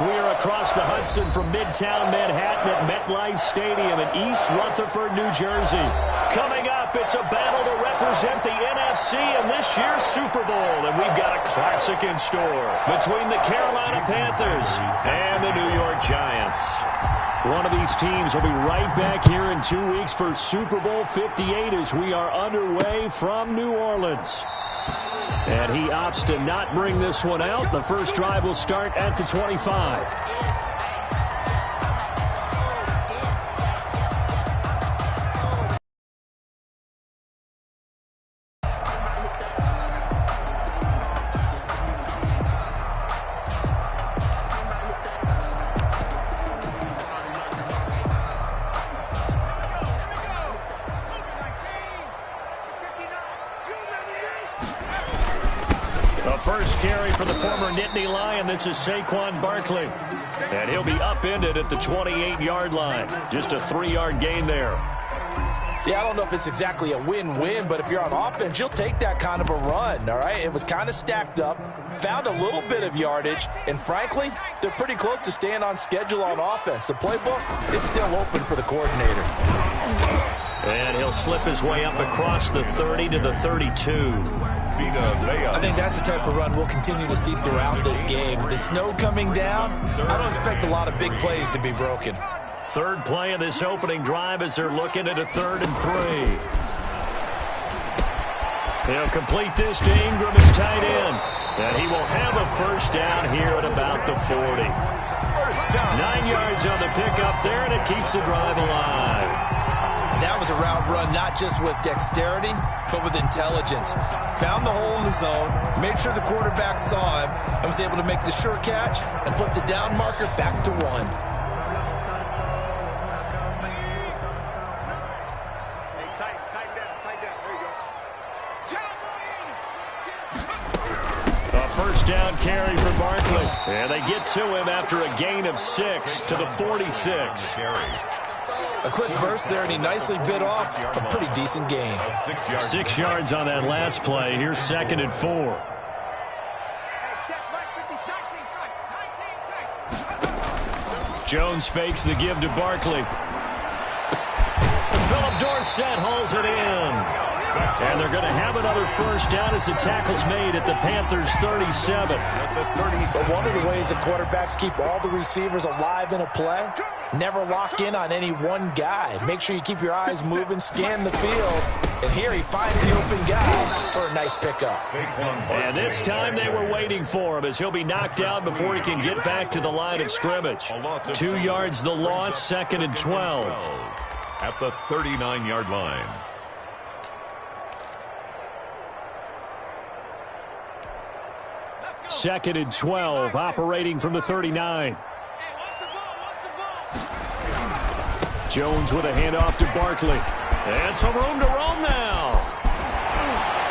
We are across the Hudson from Midtown Manhattan at MetLife Stadium in East Rutherford, New Jersey. Coming up, it's a battle to represent the NFC in this year's Super Bowl, and we've got a classic in store between the Carolina Panthers and the New York Giants. One of these teams will be right back here in 2 weeks for Super Bowl 58 as we are underway from New Orleans. And he opts to not bring this one out. The first drive will start at the 25. First carry for the former Nittany Lion. This is Saquon Barkley. And he'll be upended at the 28-yard line. Just a 3-yard gain there. Yeah, I don't know if it's exactly a win-win, but if you're on offense, you'll take that kind of a run, all right? It was kind of stacked up, found a little bit of yardage, and frankly, they're pretty close to staying on schedule on offense. The playbook is still open for the coordinator. And he'll slip his way up across the 30 to the 32. I think that's the type of run we'll continue to see throughout this game. The snow coming down, I don't expect a lot of big plays to be broken. Third play of this opening drive as they're looking at a 3rd and 3. He'll complete this to Ingram as tight end. And he will have a first down here at about the 40. 9 yards on the pickup there, and it keeps the drive alive. That was a route run not just with dexterity, but with intelligence. Found the hole in the zone, made sure the quarterback saw him, and was able to make the sure catch and flip the down marker back to 1. A first down carry for Barkley. And they get to him after a gain of 6 to the 46. A quick burst there, and he nicely bit off a pretty decent gain. 6 yards on that last play. Here's 2nd and 4. Jones fakes the give to Barkley. Philip Dorsett hauls it in. And they're going to have another first down as the tackle's made at the Panthers' 37. But one of the ways that quarterbacks keep all the receivers alive in a play, never lock in on any one guy. Make sure you keep your eyes moving, scan the field. And here he finds the open guy for a nice pickup. And this time they were waiting for him as he'll be knocked down before he can get back to the line of scrimmage. 2 yards the loss, 2nd and 12. At the 39-yard line. Second and 12, operating from the 39. Jones with a handoff to Barkley. And some room to roam now.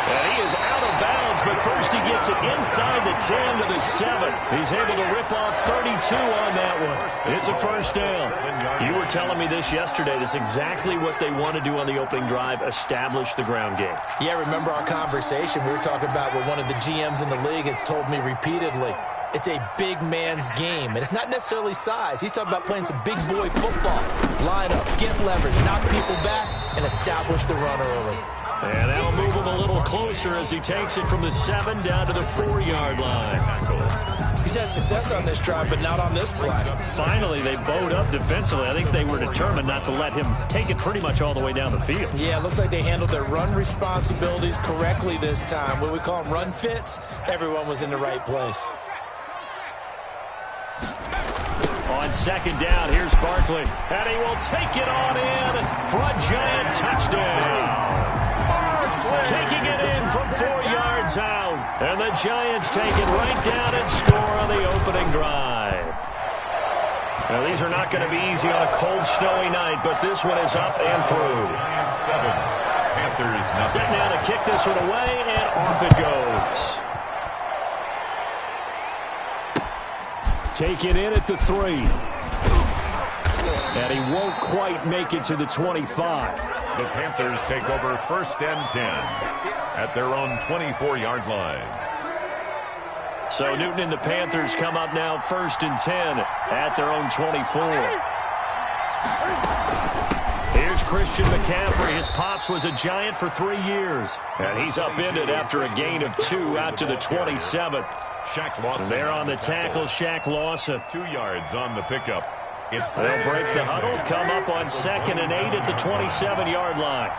And he is out of bounds, but first he gets it inside the 10 to the 7. He's able to rip off 32 on that one. It's a first down. You were telling me this yesterday. That's exactly what they want to do on the opening drive, establish the ground game. Yeah, remember our conversation? We were talking about what one of the GMs in the league has told me repeatedly. It's a big man's game, and it's not necessarily size. He's talking about playing some big boy football. Line up, get leverage, knock people back, and establish the run early. And that'll move him a little closer as he takes it from the 7 down to the 4-yard line. He's had success on this drive, but not on this play. Finally, they bowed up defensively. I think they were determined not to let him take it pretty much all the way down the field. Yeah, it looks like they handled their run responsibilities correctly this time. What we call them run fits, everyone was in the right place. On 2nd down, here's Barkley. And he will take it on in for a Giant touchdown. Taking it in from 4 yards out. And the Giants take it right down and score on the opening drive. Now, these are not going to be easy on a cold, snowy night, but this one is up and through. Panthers nothing. Set now to kick this one away, and off it goes. Taken in at the 3. And he won't quite make it to the 25. The Panthers take over 1st and 10 at their own 24-yard line. So Newton and the Panthers come up now 1st and 10 at their own 24. Here's Christian McCaffrey. His pops was a Giant for 3 years. And he's upended after a gain of 2 out to the 27. Shaq Lawson. There on the tackle, Shaq Lawson. 2 yards on the pickup. They'll break the huddle, come up on 2nd and 8 at the 27-yard line.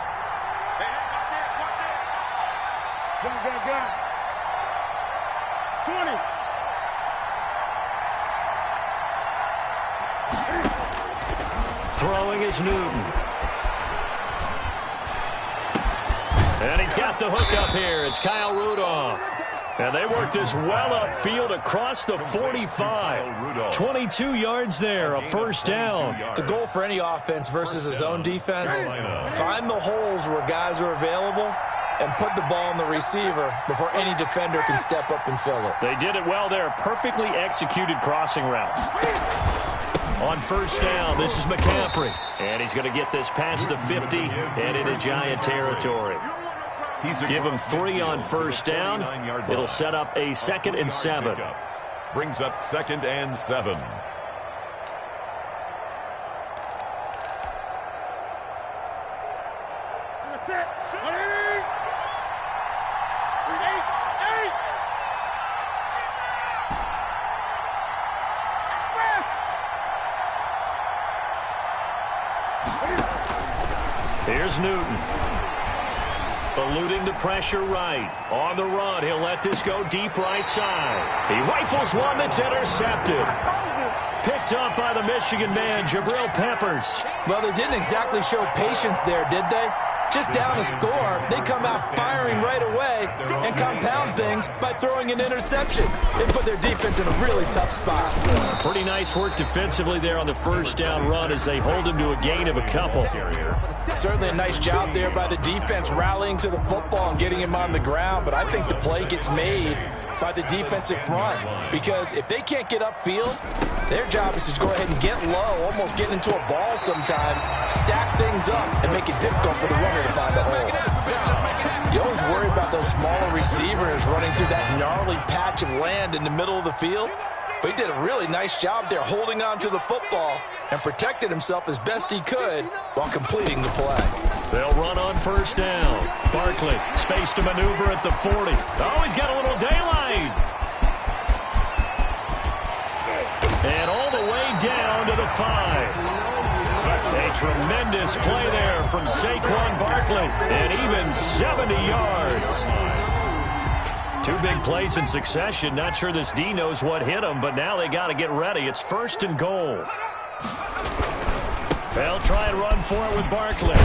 Gun. 20. Throwing is Newton. And he's got the hook up here. It's Kyle Rudolph. And they work this well upfield across the 45. 22 yards there, a first down. The goal for any offense versus his own defense, find the holes where guys are available and put the ball in the receiver before any defender can step up and fill it. They did it well there. Perfectly executed crossing route. On first down, this is McCaffrey. And he's going to get this past the 50 and into Giant territory. Give him 3 on first down. It'll set up a 2nd and 7. Brings up 2nd and 7. Here's Newton. Eluding the pressure right. On the run, he'll let this go deep right side. He rifles one that's intercepted. Picked up by the Michigan man, Jabril Peppers. Well, they didn't exactly show patience there, did they? Just down a score, they come out firing right away and compound things by throwing an interception. They put their defense in a really tough spot. Pretty nice work defensively there on the first down run as they hold him to a gain of a couple. Certainly a nice job there by the defense rallying to the football and getting him on the ground, but I think the play gets made by the defensive front because if they can't get upfield, their job is to go ahead and get low, almost get into a ball sometimes, stack things up, and make it difficult for the runner to find a hole. You always worry about those smaller receivers running through that gnarly patch of land in the middle of the field, but he did a really nice job there holding on to the football and protected himself as best he could while completing the play. They'll run on first down. Barkley, space to maneuver at the 40. Oh, he's got a little daylight. And all the way down to the 5. A tremendous play there from Saquon Barkley. And even 70 yards. 2 big plays in succession. Not sure this D knows what hit him, but now they got to get ready. It's 1st and goal. They'll try and run for it with Barkley.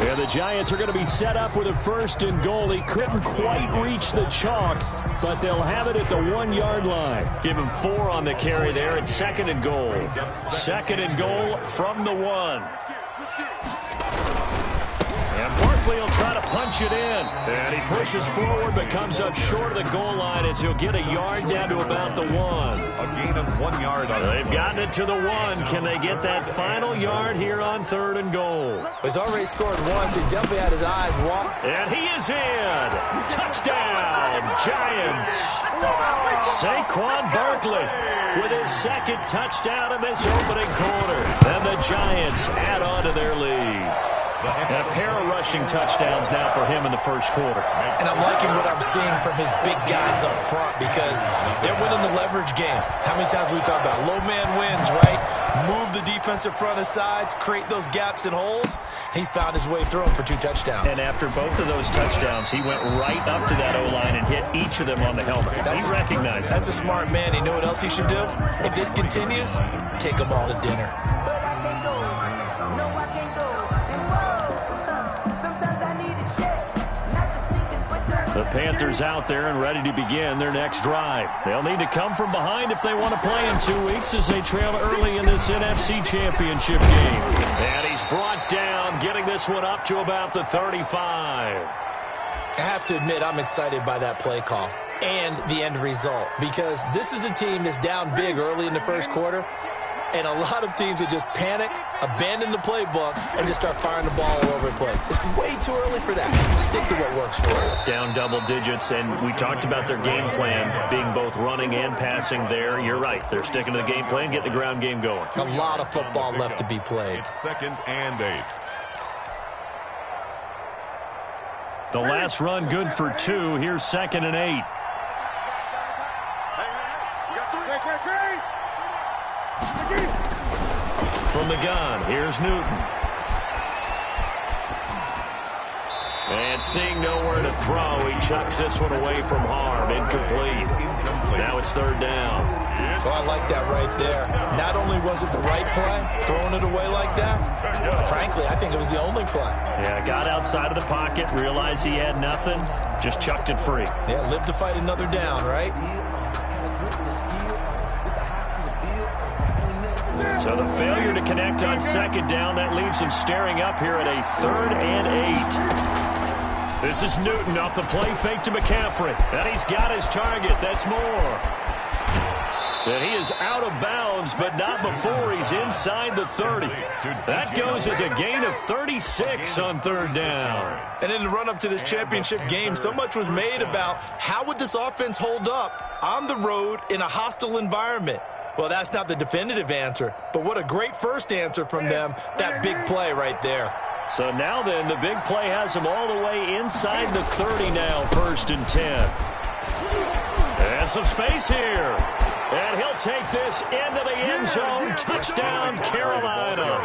Yeah, the Giants are going to be set up with a 1st and goal. He couldn't quite reach the chalk, but they'll have it at the 1-yard line. Give him 4 on the carry there at 2nd and goal. 2nd and goal from the 1. And Barkley will try to punch it in. And he pushes forward but comes up short of the goal line as he'll get a yard down to about the 1. A gain of 1 yard. They've gotten it to the 1. Can they get that final yard here on 3rd and goal? He's already scored once. He definitely had his eyes walk. And he is in. Touchdown, Giants. Saquon Barkley with his 2nd touchdown in this opening quarter. And the Giants add on to their lead. And a pair of rushing touchdowns now for him in the 1st quarter. And I'm liking what I'm seeing from his big guys up front because they're winning the leverage game. How many times we talk about low man wins, right? Move the defensive front aside, create those gaps and holes. He's found his way through them for 2 touchdowns. And after both of those touchdowns, he went right up to that O-line and hit each of them on the helmet. He recognized it. That's a smart man. You know what else he should do? If this continues, take them all to dinner. The Panthers out there and ready to begin their next drive. They'll need to come from behind if they want to play in 2 weeks as they trail early in this NFC Championship game. And he's brought down, getting this one up to about the 35. I have to admit, I'm excited by that play call and the end result because this is a team that's down big early in the 1st quarter. And a lot of teams that just panic, abandon the playbook, and just start firing the ball all over the place. It's way too early for that. Stick to what works for you. Down double digits, and we talked about their game plan being both running and passing there. You're right. They're sticking to the game plan, getting the ground game going. A lot of football left to be played. It's 2nd and 8. The last run good for 2. Here's 2nd and 8. From the gun, here's Newton. And seeing nowhere to throw, he chucks this one away from harm. Incomplete. Now it's 3rd down. Oh, I like that right there. Not only was it the right play, throwing it away like that, frankly, I think it was the only play. Yeah, got outside of the pocket, realized he had nothing, just chucked it free. Yeah, live to fight another down, right? So the failure to connect on 2nd down, that leaves him staring up here at a 3rd and 8. This is Newton off the play fake to McCaffrey. And he's got his target. That's Moore. And he is out of bounds, but not before he's inside the 30. That goes as a gain of 36 on 3rd down. And in the run-up to this championship game, so much was made about how would this offense hold up on the road in a hostile environment. Well, that's not the definitive answer, but what a great first answer from them, that big play right there. So now then, the big play has him all the way inside the 30 now, 1st and 10. And some space here. And he'll take this into the end zone. Touchdown, Carolina.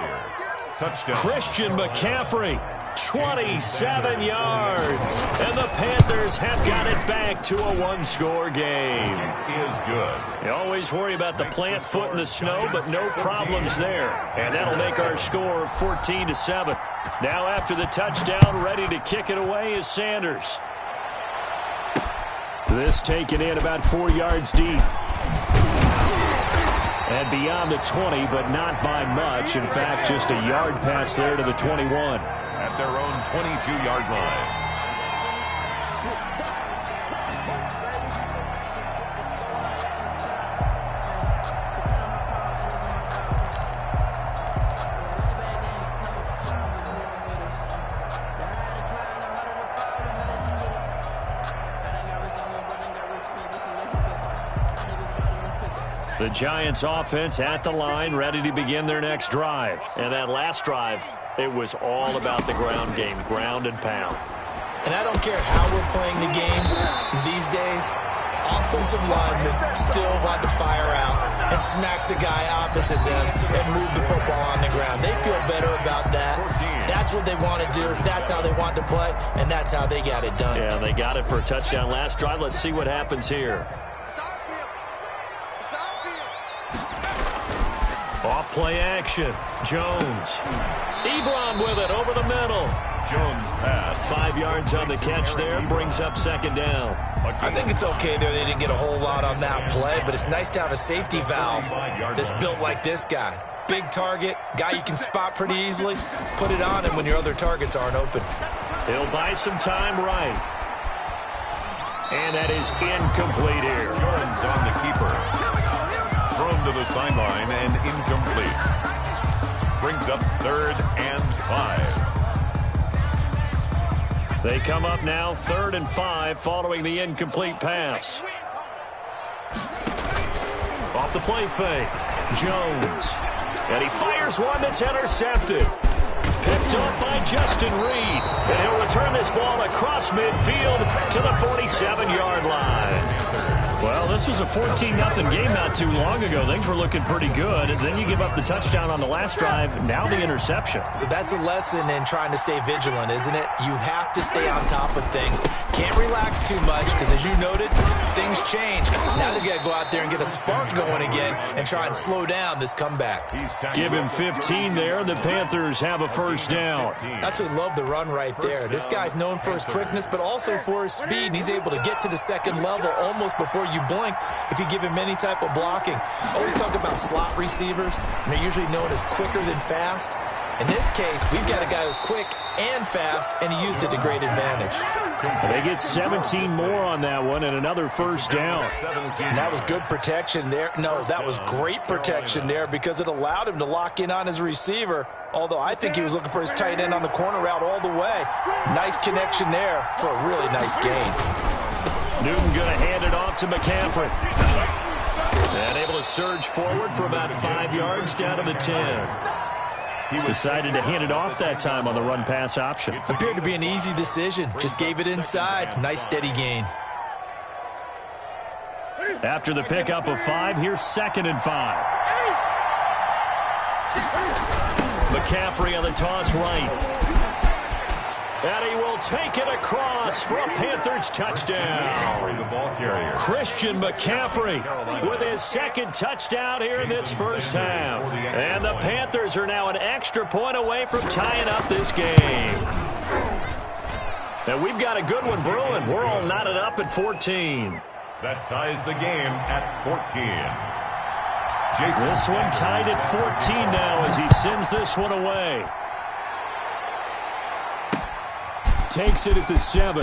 Touchdown. Christian McCaffrey, 27 yards. And the Panthers have got it back to a one-score game. Is good. You always worry about the plant foot in the snow, but no problems there. And that'll make our score 14-7. Now after the touchdown, ready to kick it away is Sanders. This taken in about 4 yards deep. And beyond the 20, but not by much. In fact, just a yard pass there to the 21. At their own 22-yard line. The Giants offense at the line, ready to begin their next drive. And that last drive, it was all about the ground game, ground and pound. And I don't care how we're playing the game these days, offensive linemen still want to fire out and smack the guy opposite them and move the football on the ground. They feel better about that. That's what they want to do. That's how they want to play, and that's how they got it done. Yeah, they got it for a touchdown last drive. Let's see what happens here. Off play action. Jones. Ebron with it over the middle. Jones pass. 5 yards on the catch there. Brings up 2nd down. I think it's okay there. They didn't get a whole lot on that play, but it's nice to have a safety valve that's built like this guy. Big target, guy you can spot pretty easily. Put it on him when your other targets aren't open. He'll buy some time right. And that is incomplete here. Jones on the keeper. Thrown to the sideline and incomplete. Brings up 3rd and 5. They come up now 3rd and 5 following the incomplete pass. Off the play fake. Jones. And he fires one that's intercepted. Picked up by Justin Reed. And he'll return this ball across midfield to the 47-yard line. Well, this was a 14-0 game not too long ago. Things were looking pretty good. And then you give up the touchdown on the last drive. Now the interception. So that's a lesson in trying to stay vigilant, isn't it? You have to stay on top of things. Can't relax too much because, as you noted, things change. Now they've got to go out there and get a spark going again and try and slow down this comeback. Give him 15 there. The Panthers have a first down. Absolutely love the run right there. This guy's known for his quickness, but also for his speed. And he's able to get to the second level almost before you blink if you give him any type of blocking. Always talk about slot receivers. And they're usually known as quicker than fast. In this case, we've got a guy who's quick and fast, and he used it to great advantage. They get 17 more on that one and another first down. And that was good protection there. No, that was great protection there because it allowed him to lock in on his receiver, although I think he was looking for his tight end on the corner route all the way. Nice connection there for a really nice gain. Newton going to hand it off to McCaffrey. And able to surge forward for about 5 yards down to the 10. He decided to hand it off that time on the run-pass option. Appeared to be an easy decision. Just gave it inside. Nice steady gain. After the pickup of 5, here's 2nd and 5. McCaffrey on the toss right. And he will take it across for a Panthers touchdown. Christian McCaffrey with his 2nd touchdown here in this first half. And the Panthers are now an extra point away from tying up this game. And we've got a good one brewing. We're all knotted up at 14. That ties the game at 14. This one tied at 14 now as he sends this one away. Takes it at the 7.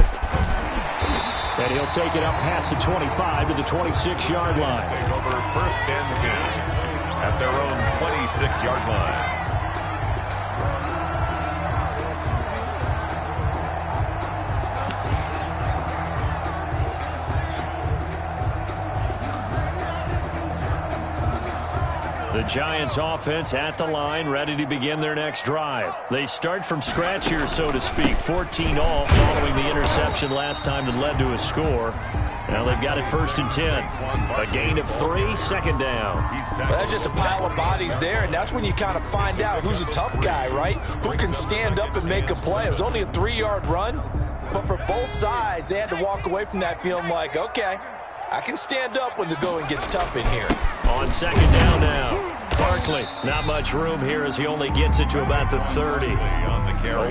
And he'll take it up past the 25 to the 26-yard line. Take over 1st and 10 at their own 26-yard line. The Giants offense at the line, ready to begin their next drive. They start from scratch here, so to speak. 14 all following the interception last time that led to a score. Now they've got it 1st and 10. A gain of 3, 2nd down. Well, that's just a pile of bodies there, and that's when you kind of find out who's a tough guy, right? Who can stand up and make a play. It was only a 3-yard run, but for both sides, they had to walk away from that feeling like, okay, I can stand up when the going gets tough in here. On 2nd down now. Barkley, not much room here as he only gets it to about the 30. A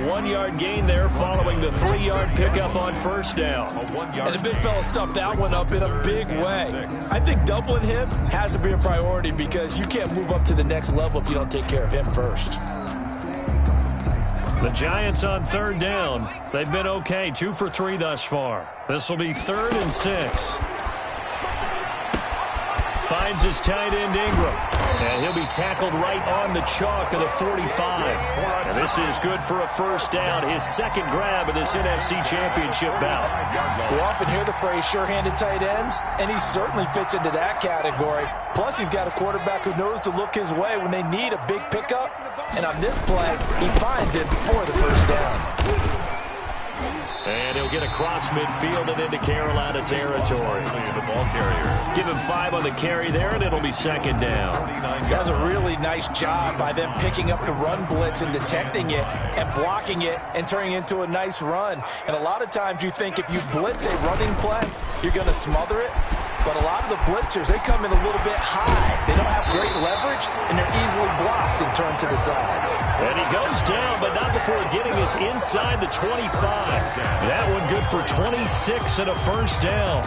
1-yard gain there following the 3-yard pickup on 1st down. And the big fella stuffed that one up in a big way. I think doubling him has to be a priority because you can't move up to the next level if you don't take care of him first. The Giants on 3rd down. They've been okay, 2 for 3 thus far. This will be 3rd and 6. Finds his tight end Ingram. And he'll be tackled right on the chalk of the 45. And this is good for a 1st down. His 2nd grab of this NFC Championship bout. We often hear the phrase sure-handed tight ends, and he certainly fits into that category. Plus, he's got a quarterback who knows to look his way when they need a big pickup. And on this play, he finds it for the 1st down. And he'll get across midfield and into Carolina territory. The ball carrier. Give him 5 on the carry there, and it'll be 2nd down. That was a really nice job by them picking up the run blitz and detecting it and blocking it and turning it into a nice run. And a lot of times you think if you blitz a running play, you're going to smother it. But a lot of the blitzers, they come in a little bit high. They don't have great leverage, and they're easily blocked and turned to the side. And he goes down, but not before getting us inside the 25. That one good for 26 and a 1st down.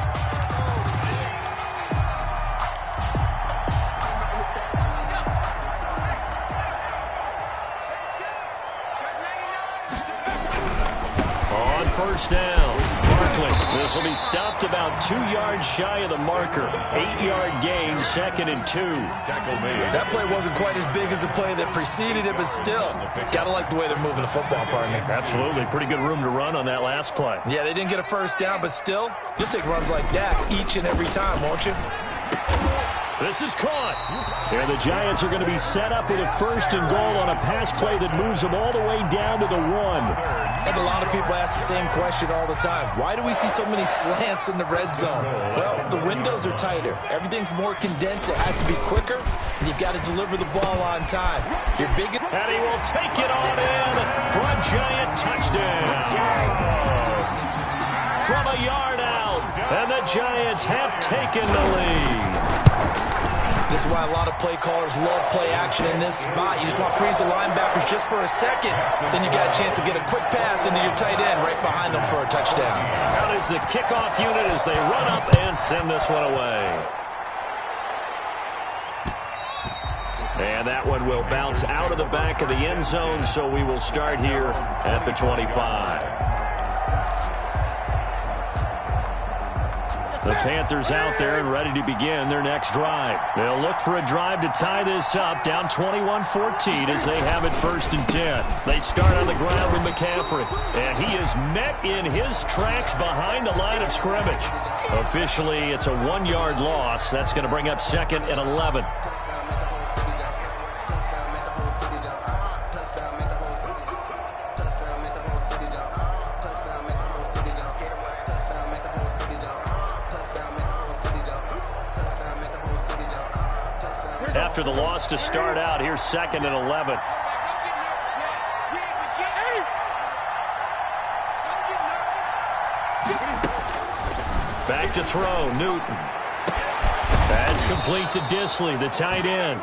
On 1st down, Barkley. This will be stopped about 2 yards shy of the marker. 8-yard gain, 2nd and 2. That play wasn't quite as big as the play that preceded it, but still, gotta like the way they're moving the football, partner. Absolutely. Pretty good room to run on that last play. Yeah, they didn't get a 1st down, but still, you'll take runs like that each and every time, won't you? This is caught. And the Giants are going to be set up with a 1st and goal on a pass play that moves them all the way down to the 1. And a lot of people ask the same question all the time. Why do we see so many slants in the red zone? Well, the windows are tighter. Everything's more condensed. It has to be quicker, and you've got to deliver the ball on time. You're big. And he will take it on in for a Giant touchdown. From a yard out, and the Giants have taken the lead. This is why a lot of play callers love play action in this spot. You just want to freeze the linebackers just for a second. Then you got a chance to get a quick pass into your tight end right behind them for a touchdown. Out is the kickoff unit as they run up and send this one away. And that one will bounce out of the back of the end zone, so we will start here at the 25. The Panthers out there and ready to begin their next drive. They'll look for a drive to tie this up, down 21-14 as they have it 1st and 10. They start on the ground with McCaffrey, and he is met in his tracks behind the line of scrimmage. Officially, it's a 1-yard loss. That's going to bring up 2nd and 11. After the loss to start out, here's 2nd and 11. Back to throw, Newton. That's complete to Disley, the tight end.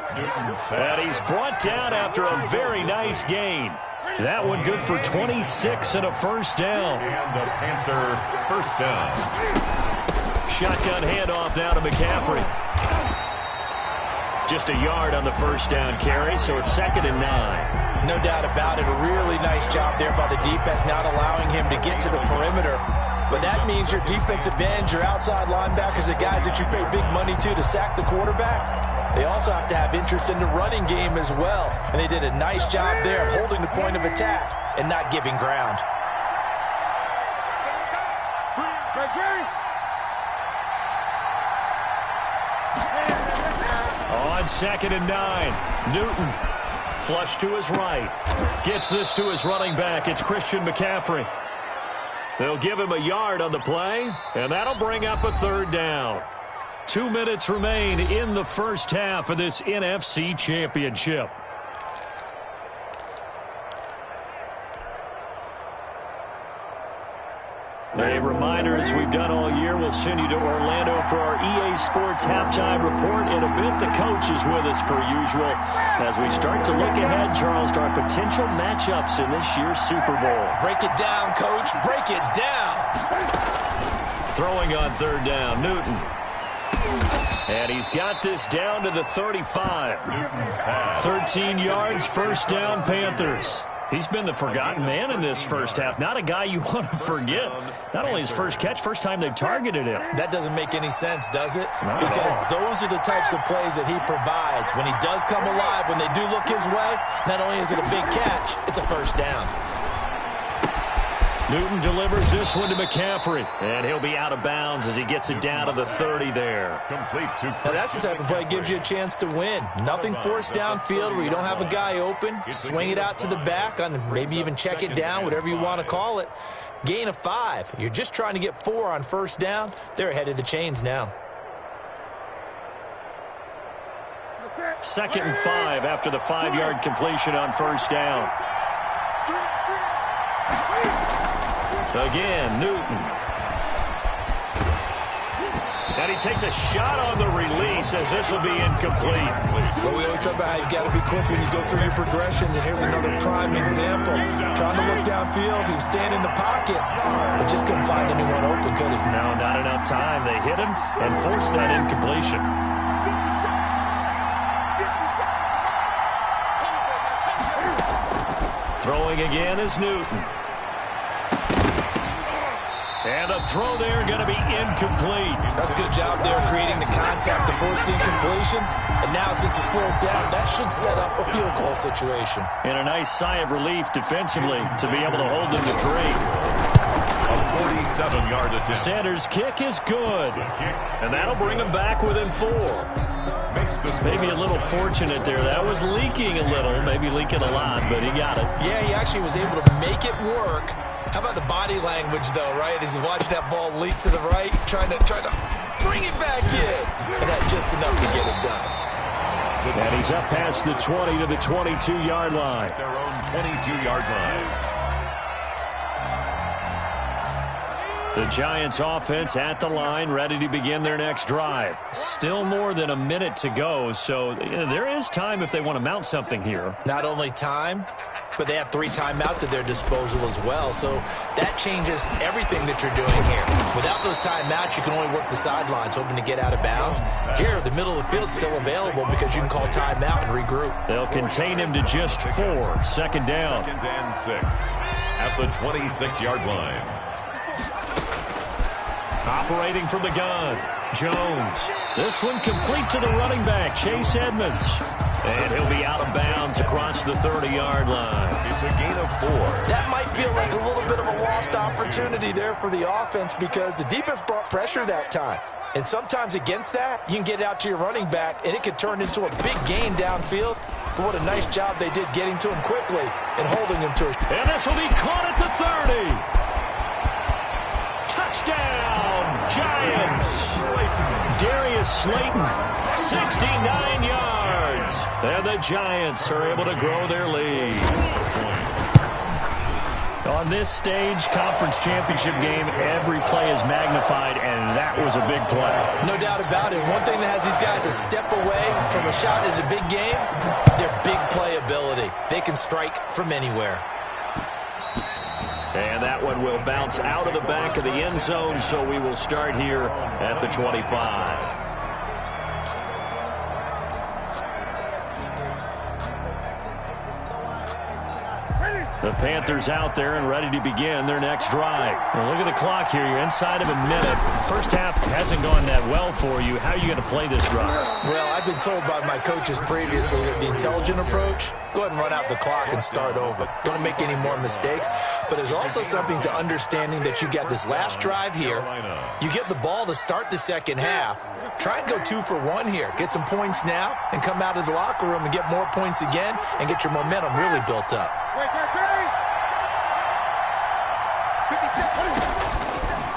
And he's brought down after a very nice gain. That one good for 26 and a first down. And the Panther first down. Shotgun handoff now to McCaffrey. Just a yard on the first down carry, so it's 2nd and 9. No doubt about it. A really nice job there by the defense, not allowing him to get to the perimeter. But that means your defensive ends, your outside linebackers, the guys that you pay big money to sack the quarterback, they also have to have interest in the running game as well. And they did a nice job there of holding the point of attack and not giving ground. On 2nd and 9, Newton flush to his right. Gets this to his running back. It's Christian McCaffrey. They'll give him a yard on the play, and that'll bring up a 3rd down. 2 minutes remain in the first half of this NFC Championship. A reminder, as we've done all year, we'll send you to Orlando for our EA Sports halftime report. In a bit, the coach is with us per usual as we start to look ahead, Charles, to our potential matchups in this year's Super Bowl. Break it down, Coach. Break it down. Throwing on 3rd down, Newton. And he's got this down to the 35. 13 yards, first down, Panthers. He's been the forgotten man in this first half. Not a guy you want to forget. Not only his first catch, first time they've targeted him. That doesn't make any sense, does it? No. Because those are the types of plays that he provides. When he does come alive, when they do look his way, not only is it a big catch, it's a first down. Newton delivers this one to McCaffrey, and he'll be out of bounds as he gets it down to the 30 there. Now that's the type of play that gives you a chance to win. Nothing forced downfield where you don't have a guy open. Swing it out to the back, on maybe even check it down, whatever you want to call it. Gain of 5. You're just trying to get 4 on first down. They're ahead of the chains now. 2nd and 5 after the 5-yard completion on first down. Again, Newton. And he takes a shot on the release as this will be incomplete. Well, we always talk about how you've got to be quick when you go through your progressions, and here's another prime example. Trying to look downfield, he was standing in the pocket, but just couldn't find anyone open, could he? No, not enough time. They hit him and forced that incompletion. Throwing again is Newton. And the throw there going to be incomplete. That's a good job there creating the contact, the forcing completion. And now since it's 4th down, that should set up a field goal situation. And a nice sigh of relief defensively to be able to hold them to 3. A 47-yard attempt. Sanders' kick is good. And that'll bring them back within 4. Maybe a little fortunate there. That was leaking a little, maybe leaking a lot, but he got it. Yeah, he actually was able to make it work. How about the body language, though, right? As he watched that ball leak to the right, trying to bring it back in. And that just enough to get it done. And he's up past the 20 to the 22-yard line. Their own 22-yard line. The Giants offense at the line, ready to begin their next drive. Still more than a minute to go, so there is time if they want to mount something here. Not only time, but they have 3 timeouts at their disposal as well. So that changes everything that you're doing here. Without those timeouts, you can only work the sidelines, hoping to get out of bounds. Here, the middle of the field is still available because you can call timeout and regroup. They'll contain him to just 4. Second down. 2nd and 6 at the 26-yard line. Operating from the gun, Jones. This one complete to the running back, Chase Edmonds. And he'll be out of bounds across the 30-yard line. It's a gain of 4. That might feel like a little bit of a lost opportunity there for the offense because the defense brought pressure that time. And sometimes against that, you can get out to your running back, and it could turn into a big gain downfield. But what a nice job they did getting to him quickly and holding him to it. And this will be caught at the 30. Touchdown, Giants. Darius Slayton, 69 yards. And the Giants are able to grow their lead. On this stage, conference championship game, every play is magnified, and that was a big play. No doubt about it. One thing that has these guys a step away from a shot at a big game, their big play ability. They can strike from anywhere. And that one will bounce out of the back of the end zone, so we will start here at the 25. The Panthers out there and ready to begin their next drive. Well, look at the clock here. You're inside of a minute. First half hasn't gone that well for you. How are you going to play this drive? Well, I've been told by my coaches previously that the intelligent approach, go ahead and run out the clock and start over. Don't make any more mistakes. But there's also something to understanding that you got this last drive here. You get the ball to start the second half. Try and go 2 for 1 here. Get some points now and come out of the locker room and get more points again and get your momentum really built up.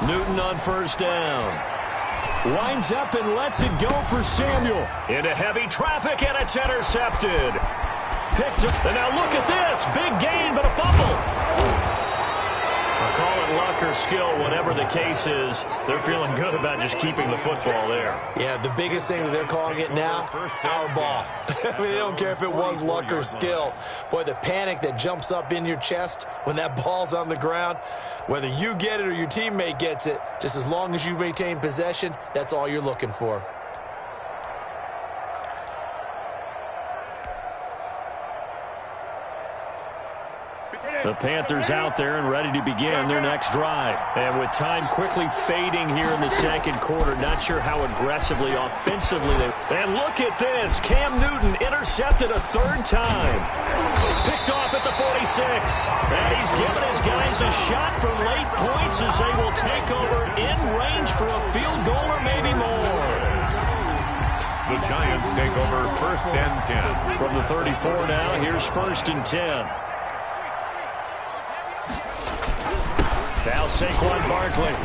Newton on first down. Winds up and lets it go for Samuel. Into heavy traffic, and it's intercepted. Picked up. And now look at this. Big gain, but a fumble. I'll call it luck or skill, whatever the case is. They're feeling good about just keeping the football there. Yeah, the biggest thing that they're calling it now, our ball. I mean, they don't care if it was luck or skill. Boy, the panic that jumps up in your chest when that ball's on the ground, whether you get it or your teammate gets it, just as long as you maintain possession, that's all you're looking for. The Panthers out there and ready to begin their next drive. And with time quickly fading here in the second quarter, not sure how aggressively, offensively they... And look at this. Cam Newton intercepted a 3rd time. Picked off at the 46. And he's given his guys a shot for late points as they will take over in range for a field goal or maybe more. The Giants take over 1st and 10. From the 34 now, here's 1st and 10. Now Saquon Barkley.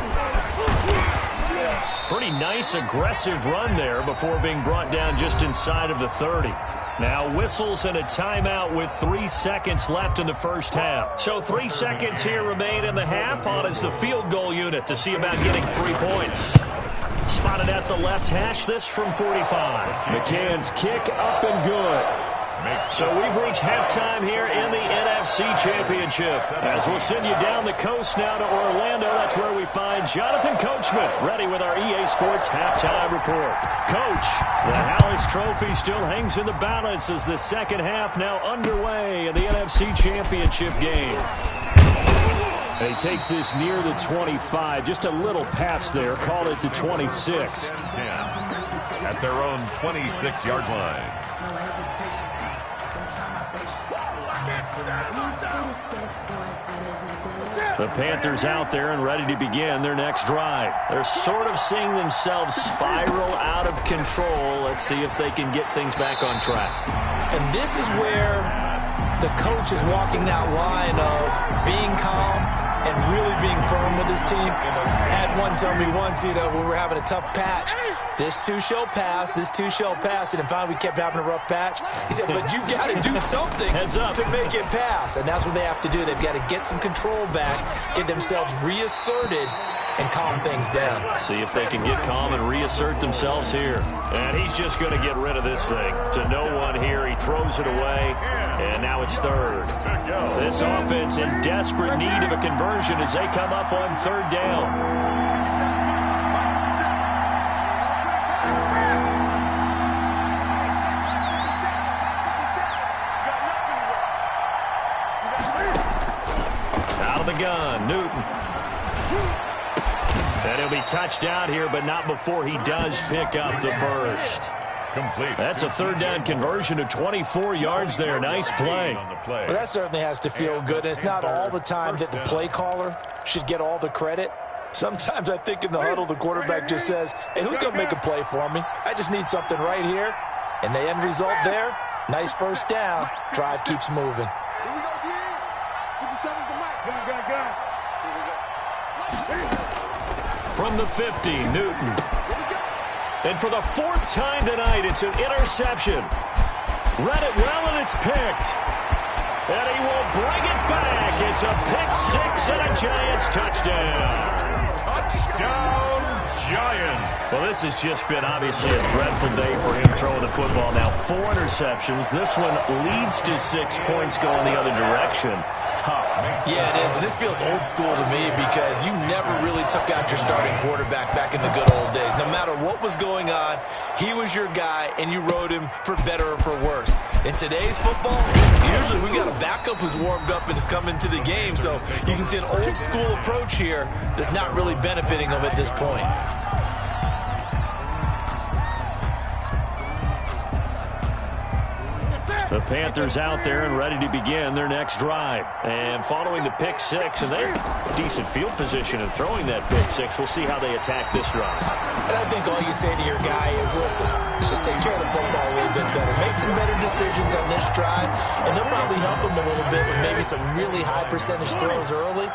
Pretty nice, aggressive run there before being brought down just inside of the 30. Now whistles and a timeout with 3 seconds left in the first half. So 3 seconds here remain in the half. On is the field goal unit to see about getting 3 points. Spotted at the left hash, this from 45. McCann's kick up and good. So we've reached halftime here in the NFC Championship. As we'll send you down the coast now to Orlando, that's where we find Jonathan Coachman, ready with our EA Sports Halftime Report. Coach, the Hallis Trophy still hangs in the balance as the second half now underway in the NFC Championship game. And he takes this near the 25, just a little pass there, call it the 26. At their own 26-yard line. The Panthers out there and ready to begin their next drive. They're sort of seeing themselves spiral out of control. Let's see if they can get things back on track. And this is where the coach is walking that line of being calm and really being firm with his team. Had one tell me once, when we were having a tough patch, this too shall pass, this too shall pass. And finally we kept having a rough patch. He said, but you got to do something to make it pass. And that's what they have to do. They've got to get some control back, get themselves reasserted, and calm things down. See if they can get calm and reassert themselves here. And he's just going to get rid of this thing. To no one here, he throws it away, and now it's third. This offense in desperate need of a conversion as they come up on third down. The gun, Newton. And he'll be touched out here, but not before he does pick up the first. Complete. That's a third down conversion of 24 yards there. Nice play. Well, that certainly has to feel good. And it's not all the time that the play caller should get all the credit. Sometimes I think in the huddle, the quarterback just says, hey, who's going to make a play for me? I just need something right here. And the end result there, nice first down. Drive keeps moving. From the 50, Newton. And for the fourth time tonight, it's an interception. Read it well, and it's picked. And he will bring it back. It's a pick six and a Giants touchdown. Touchdown, Giants. Well, this has just been obviously a dreadful day for him throwing the football. Now 4 interceptions. This one leads to 6 points going the other direction. Tough. Yeah, it is, and this feels old school to me because you never really took out your starting quarterback back in the good old days. No matter what was going on, he was your guy, and you rode him for better or for worse. In today's football, usually we got a backup who's warmed up and is coming to the game, so you can see an old school approach here that's not really benefiting them at this point. The Panthers out there and ready to begin their next drive. And following the pick six, and they're decent field position in throwing that pick six. We'll see how they attack this drive. And I think all you say to your guy is, listen, let's just take care of the football a little bit better. Make some better decisions on this drive, and they'll probably help him a little bit with maybe some really high percentage throws early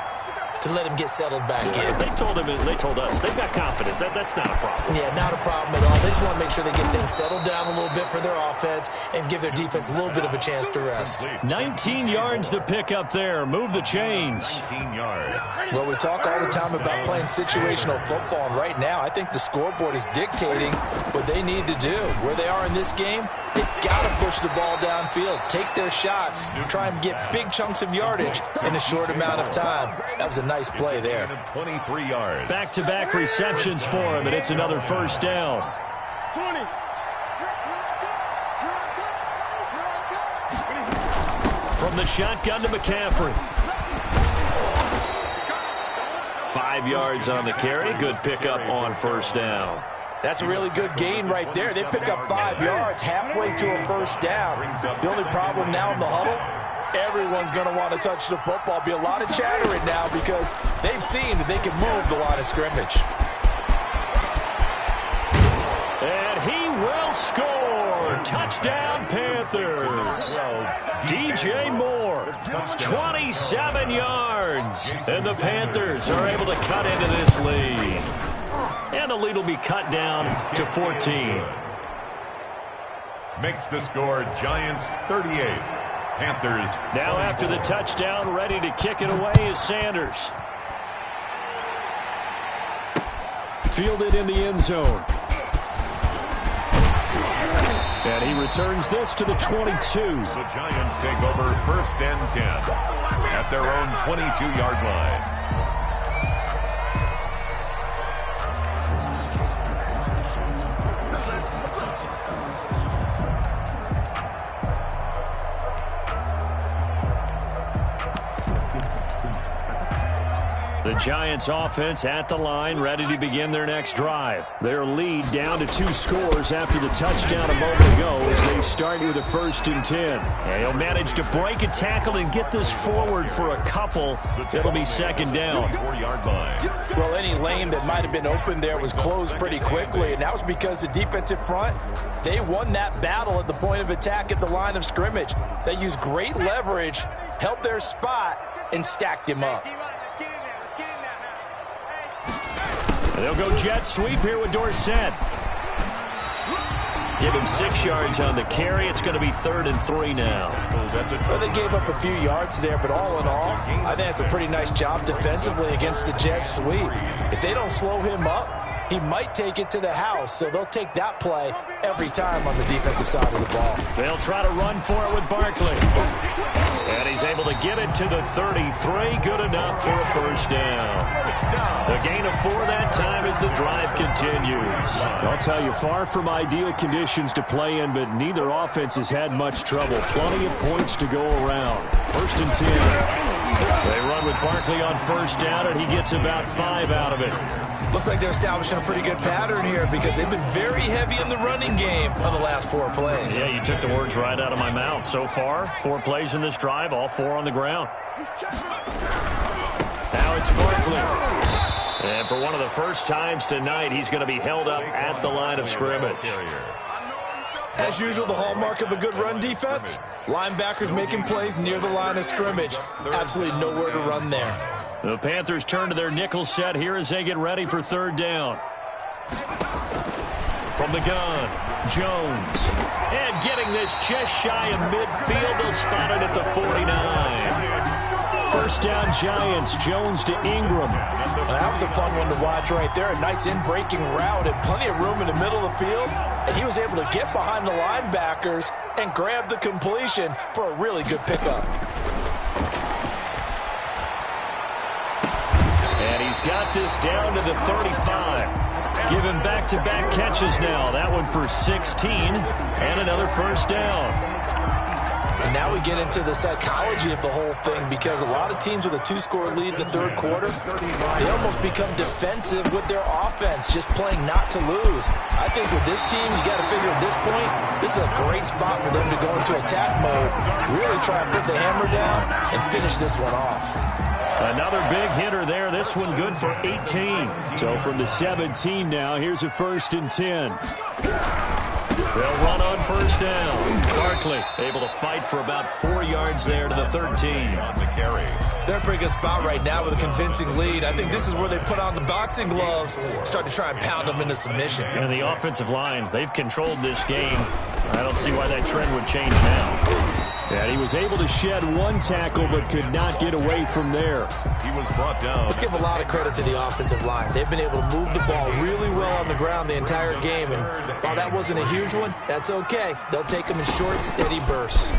to let him get settled back in. They told us, they've got confidence. That's not a problem. Yeah, not a problem at all. They just want to make sure they get things settled down a little bit for their offense and give their defense a little bit of a chance to rest. 19 yards to pick up there. Move the chains. 19 yards. Well, we talk all the time about playing situational football, and right now I think the scoreboard is dictating what they need to do. Where they are in this game, they've got to push the ball downfield, take their shots, try and get big chunks of yardage in a short amount of time. That was a nice play there. 23 yards. Back-to-back receptions for him, and it's another first down. 20. From the shotgun to McCaffrey. 5 yards on the carry. Good pickup on first down. That's a really good gain right there. They pick up 5 yards halfway to a first down. The only problem now in the huddle, everyone's going to want to touch the football. Be a lot of chattering now because they've seen that they can move the line of scrimmage. And he will score. Touchdown, Panthers. DJ Moore, 27 yards. And the Panthers are able to cut into this lead. And the lead will be cut down to 14. Makes the score Giants 38. Panthers. Now after the touchdown, ready to kick it away is Sanders. Fielded in the end zone. And he returns this to the 22. The Giants take over first and 10 at their own 22-yard line. The Giants offense at the line, ready to begin their next drive. Their lead down to 2 scores after the touchdown a moment ago as they start with a 1st and 10. And he'll manage to break a tackle and get this forward for a couple. It'll be 2nd down. 4-yard line. Well, any lane that might have been open there was closed pretty quickly, and that was because the defensive front, they won that battle at the point of attack at the line of scrimmage. They used great leverage, held their spot, and stacked him up. They'll go jet sweep here with Dorsett. Give him 6 yards on the carry. It's going to be 3rd and 3 now. Well, they gave up a few yards there, but all in all, I think that's a pretty nice job defensively against the Jets sweep. If they don't slow him up, he might take it to the house, so they'll take that play every time on the defensive side of the ball. They'll try to run for it with Barkley. And he's able to get it to the 33. Good enough for a first down. The gain of 4 that time as the drive continues. I'll tell you, far from ideal conditions to play in, but neither offense has had much trouble. Plenty of points to go around. 1st and 10. They run with Barkley on first down, and he gets about 5 out of it. Looks like they're establishing a pretty good pattern here because they've been very heavy in the running game on the last 4 plays. Yeah, you took the words right out of my mouth. So far, 4 plays in this drive, all 4 on the ground. Now it's Barkley. And for one of the first times tonight, he's going to be held up at the line of scrimmage. As usual, the hallmark of a good run defense, linebackers making plays near the line of scrimmage. Absolutely nowhere to run there. The Panthers turn to their nickel set here as they get ready for 3rd down. From the gun, Jones. And getting this just shy of midfield, they'll spot it at the 49. First down, Giants. Jones to Ingram. That was a fun one to watch right there. A nice in-breaking route and plenty of room in the middle of the field. And he was able to get behind the linebackers and grab the completion for a really good pickup. And he's got this down to the 35. Giving back-to-back catches now. That one for 16 and another first down. And now we get into the psychology of the whole thing because a lot of teams with a 2-score lead in the 3rd quarter, they almost become defensive with their offense, just playing not to lose. I think with this team, you got to figure at this point, this is a great spot for them to go into attack mode, really try and put the hammer down and finish this one off. Another big hitter there. This one good for 18. So from the 17 now, here's a 1st and 10. They'll run on first down. Barkley able to fight for about 4 yards there to the 13. On the carry. They're in a pretty good spot right now with a convincing lead. I think this is where they put on the boxing gloves, start to try and pound them into submission. And the offensive line, they've controlled this game. I don't see why that trend would change now. And he was able to shed 1 tackle but could not get away from there. He was brought down. Let's give a lot of credit to the offensive line. They've been able to move the ball really well on the ground the entire game. And while that wasn't a huge one, that's okay. They'll take them in short, steady bursts.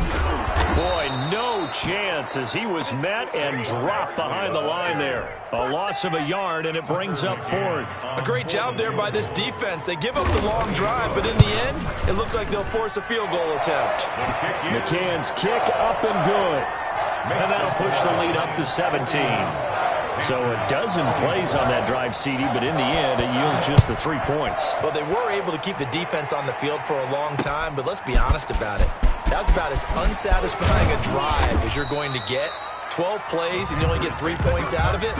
Boy, no chance as he was met and dropped behind the line there. A loss of a yard, and it brings up 4th. A great job there by this defense. They give up the long drive, but in the end, it looks like they'll force a field goal attempt. McCann's kick up and good. And that'll push the lead up to 17. So a dozen plays on that drive, CD, but in the end, it yields just the 3 points. Well, they were able to keep the defense on the field for a long time, but let's be honest about it. That was about as unsatisfying a drive as you're going to get. 12 plays and you only get 3 points out of it.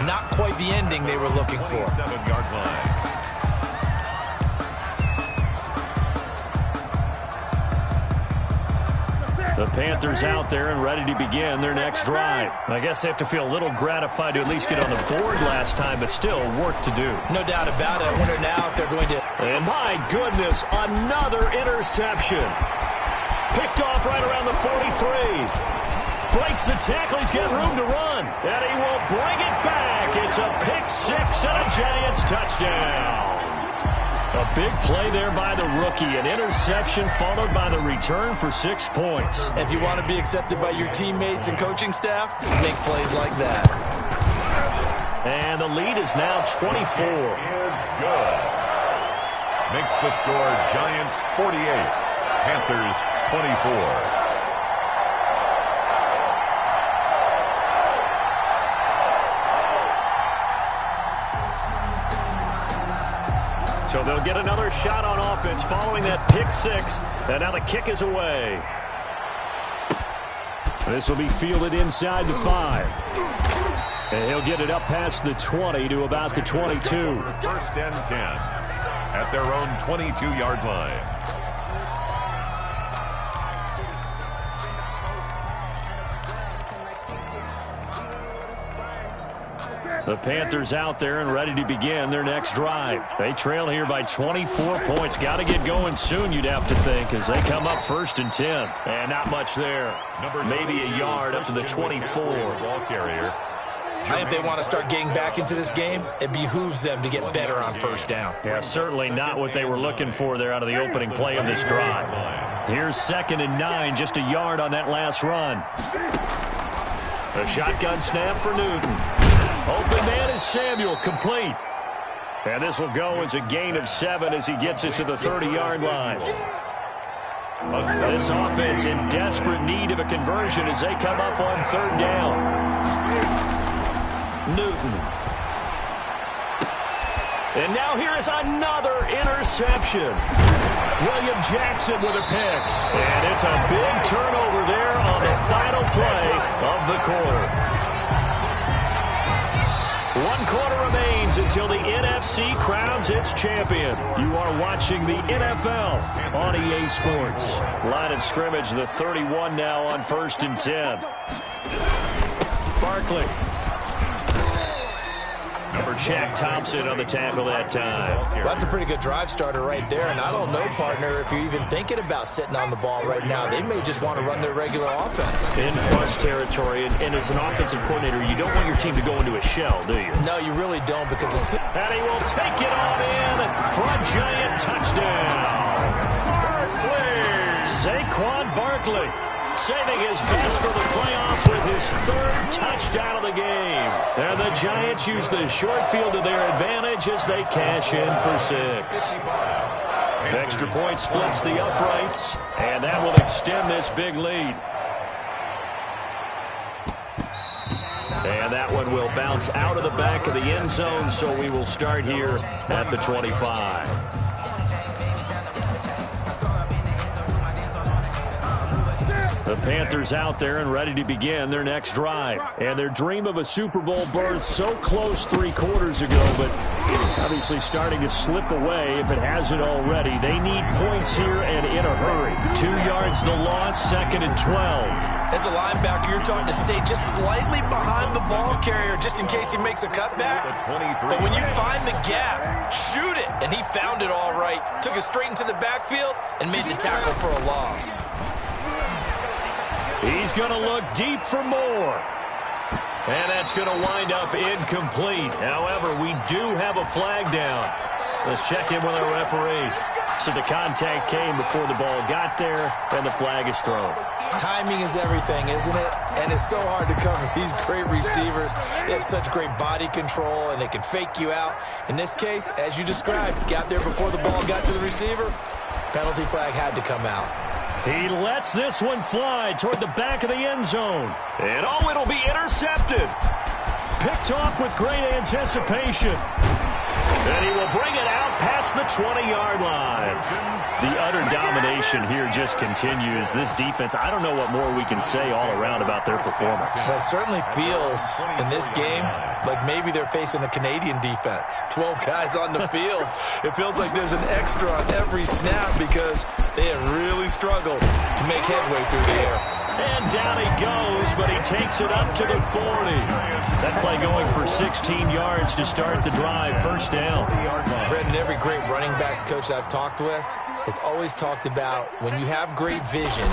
Not quite the ending they were looking for. 7-yard line. The Panthers out there and ready to begin their next drive. I guess they have to feel a little gratified to at least get on the board last time, but still work to do. No doubt about it. I wonder now if they're going to... And my goodness, another interception. Picked off right around the 43. Breaks the tackle. He's got room to run. And he will bring it back. It's a pick 6 and a Giants touchdown. A big play there by the rookie. An interception followed by the return for 6 points. If you want to be accepted by your teammates and coaching staff, make plays like that. And the lead is now 24. Is good. Makes the score Giants 48, Panthers 24. So they'll get another shot on offense following that pick 6. And now the kick is away. This will be fielded inside the 5. And he'll get it up past the 20 to about the 22. 1st and 10 at their own 22-yard line. The Panthers out there and ready to begin their next drive. They trail here by 24 points. Got to get going soon, you'd have to think, as they come up 1st and 10. And not much there. Maybe a yard up to the 24. Ball carrier. I think if they want to start getting back into this game, it behooves them to get better on 1st down. Yeah, certainly not what they were looking for there out of the opening play of this drive. Here's 2nd and 9, just a yard on that last run. A shotgun snap for Newton. Open man is Samuel, complete. And this will go as a gain of 7 as he gets it to the 30-yard line. This offense in desperate need of a conversion as they come up on 3rd down. Newton. And now here is another interception. William Jackson with a pick. And it's a big turnover there on the final play of the quarter. 1 quarter remains until the NFC crowns its champion. You are watching the NFL on EA Sports. Line of scrimmage, the 31 now on 1st and 10. Barkley. Shaq Thompson on the tackle that time. Well, that's a pretty good drive starter right there, and I don't know, partner, if you're even thinking about sitting on the ball right now. They may just want to run their regular offense. In plus territory, and as an offensive coordinator, you don't want your team to go into a shell, do you? No, you really don't, because and he will take it on in for a giant touchdown. Saquon Barkley saving his best for the playoffs with his 3rd touchdown of the game. And the Giants use the short field to their advantage as they cash in for 6. Extra point splits the uprights, and that will extend this big lead. And that one will bounce out of the back of the end zone, so we will start here at the 25. The Panthers out there and ready to begin their next drive. And their dream of a Super Bowl berth so close 3 quarters ago, but obviously starting to slip away if it hasn't already. They need points here and in a hurry. 2 yards the loss, 2nd and 12. As a linebacker, you're taught to stay just slightly behind the ball carrier just in case he makes a cutback. But when you find the gap, shoot it. And he found it all right. Took it straight into the backfield and made the tackle for a loss. He's going to look deep for more. And that's going to wind up incomplete. However, we do have a flag down. Let's check in with our referee. So the contact came before the ball got there, and the flag is thrown. Timing is everything, isn't it? And it's so hard to cover these great receivers. They have such great body control, and they can fake you out. In this case, as you described, got there before the ball got to the receiver. Penalty flag had to come out. He lets this one fly toward the back of the end zone. And oh, it'll be intercepted. Picked off with great anticipation. And he will bring it out past the 20-yard line. The utter domination here just continues. This defense, I don't know what more we can say all around about their performance. Well, it certainly feels in this game like maybe they're facing a Canadian defense. 12 guys on the field. It feels like there's an extra on every snap because they have really struggled to make headway through the air. And down he goes, but he takes it up to the 40. That play going for 16 yards to start the drive. 1st down. Brendan, every great running backs coach I've talked with has always talked about when you have great vision,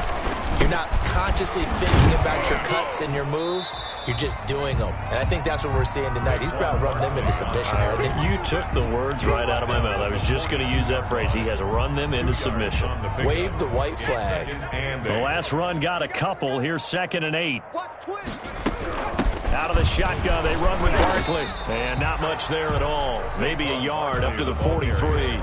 you're not consciously thinking about your cuts and your moves. You're just doing them. And I think that's what we're seeing tonight. He's about to run them into submission. You took the words right out of my mouth. I was just going to use that phrase. He has run them into submission. Wave the white flag. The last run got a couple. Here's 2nd and 8. Out of the shotgun, they run with Barkley. And not much there at all. Maybe a yard up to the 43.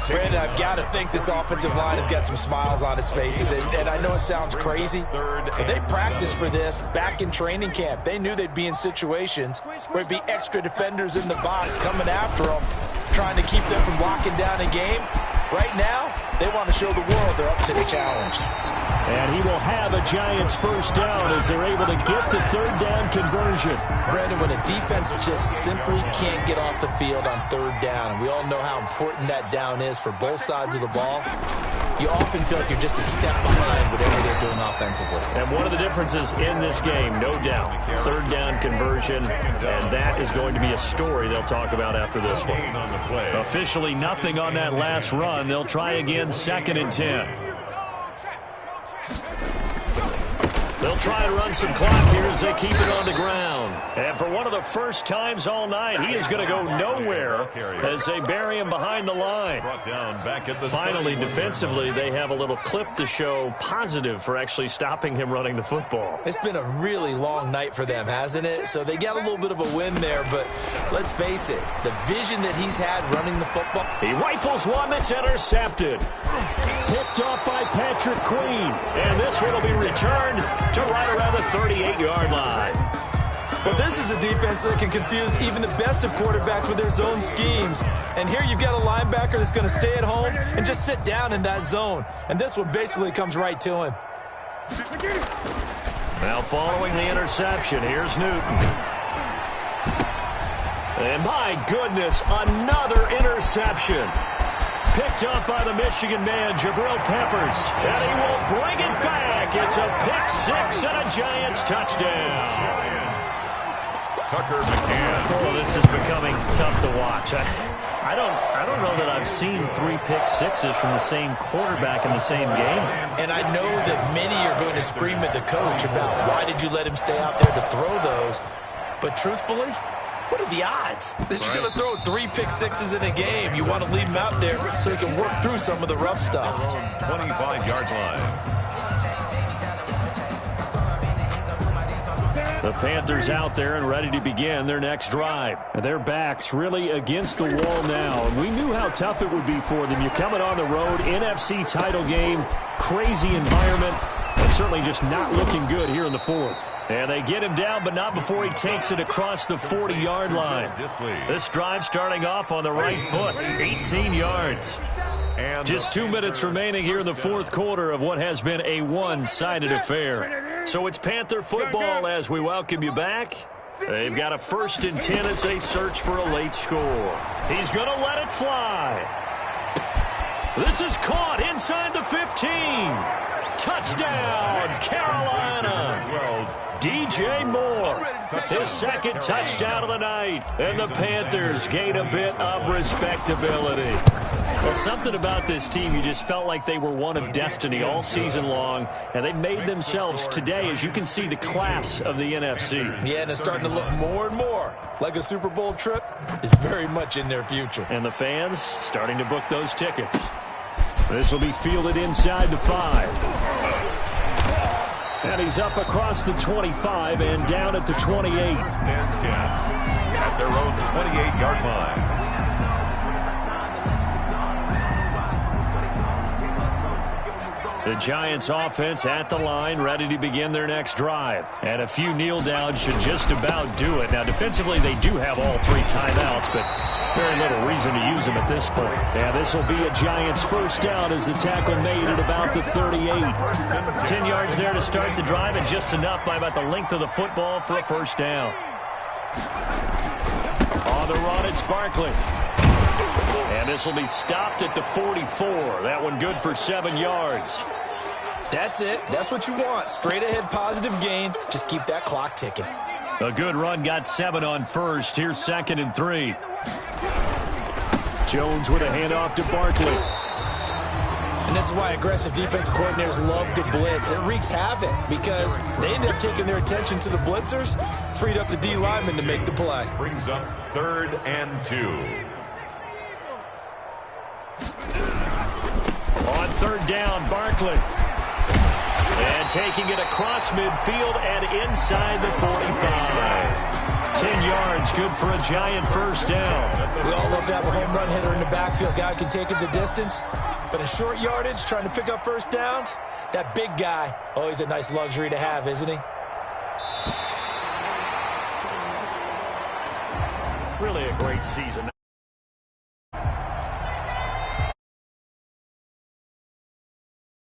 Brandon, I've got to think this offensive line has got some smiles on its faces. And I know it sounds crazy, but they practiced for this back in training camp. They knew they'd be in situations where it'd be extra defenders in the box coming after them, trying to keep them from locking down a game. Right now, they want to show the world they're up to the challenge. And he will have a Giants 1st down as they're able to get the 3rd down conversion. Brandon, when a defense just simply can't get off the field on 3rd down, and we all know how important that down is for both sides of the ball, you often feel like you're just a step behind whatever they're doing offensively. And one of the differences in this game, no doubt, third down conversion, and that is going to be a story they'll talk about after this one. Officially nothing on that last run. They'll try again, 2nd and 10. They'll try and run some clock here as they keep it on the ground. And for one of the first times all night, he is going to go nowhere as they bury him behind the line. Finally, defensively, they have a little clip to show positive for actually stopping him running the football. It's been a really long night for them, hasn't it? So they got a little bit of a win there, but let's face it, the vision that he's had running the football. He rifles one that's intercepted. Picked off by Patrick Queen. And this one will be returned to right around the 38-yard line. Well, this is a defense that can confuse even the best of quarterbacks with their zone schemes. And here you've got a linebacker that's going to stay at home and just sit down in that zone. And this one basically comes right to him. Now following the interception, here's Newton. And my goodness, another interception. Picked up by the Michigan man, Jabril Peppers. And he will bring it back. It's a pick-6 and a Giants touchdown. Tucker McCann. Oh, this is becoming tough to watch. I don't know that I've seen 3 pick-6s from the same quarterback in the same game. And I know that many are going to scream at the coach about why did you let him stay out there to throw those. But truthfully, what are the odds that you're going to throw 3 pick-6s in a game? You want to leave him out there so he can work through some of the rough stuff. 25-yard line. The Panthers out there and ready to begin their next drive. And their backs really against the wall now. And we knew how tough it would be for them. You're coming on the road, NFC title game, crazy environment, and certainly just not looking good here in the fourth. And they get him down, but not before he takes it across the 40-yard line. This drive starting off on the right foot, 18 yards. Just 2 minutes remaining here in the fourth quarter of what has been a one-sided affair. So it's Panther football as we welcome you back. They've got a 1st and 10 as they search for a late score. He's going to let it fly. This is caught inside the 15. Touchdown, Carolina. DJ Moore, his 2nd touchdown of the night. And the Panthers gain a bit of respectability. Well, something about this team, you just felt like they were one of destiny all season long, and they made themselves today, as you can see, the class of the NFC. Yeah, and it's starting to look more and more like a Super Bowl trip is very much in their future. And the fans starting to book those tickets. This will be fielded inside the 5. And he's up across the 25 and down at the 28. Stand 10 at their own 28-yard line. The Giants offense at the line, ready to begin their next drive. And a few kneel downs should just about do it. Now, defensively, they do have all 3 timeouts, but very little reason to use them at this point. And this will be a Giants 1st down as the tackle made at about the 38. 10 yards there to start the drive, and just enough by about the length of the football for a 1st down. On the run, it's Barkley. And this will be stopped at the 44. That one good for 7 yards. That's it. That's what you want. Straight ahead positive gain. Just keep that clock ticking. A good run got 7 on 1st. Here's 2nd and 3. Jones with a handoff to Barkley. And this is why aggressive defensive coordinators love to blitz. It wreaks havoc because they end up taking their attention to the blitzers, freed up the D lineman to make the play. Brings up 3rd and 2. On 3rd down, Barkley. And taking it across midfield and inside the 45. 10 yards, good for a Giant 1st down. We all love to have a home run hitter in the backfield. Guy can take it the distance. But in short yardage, trying to pick up 1st downs, that big guy, always a nice luxury to have, isn't he? Really a great season.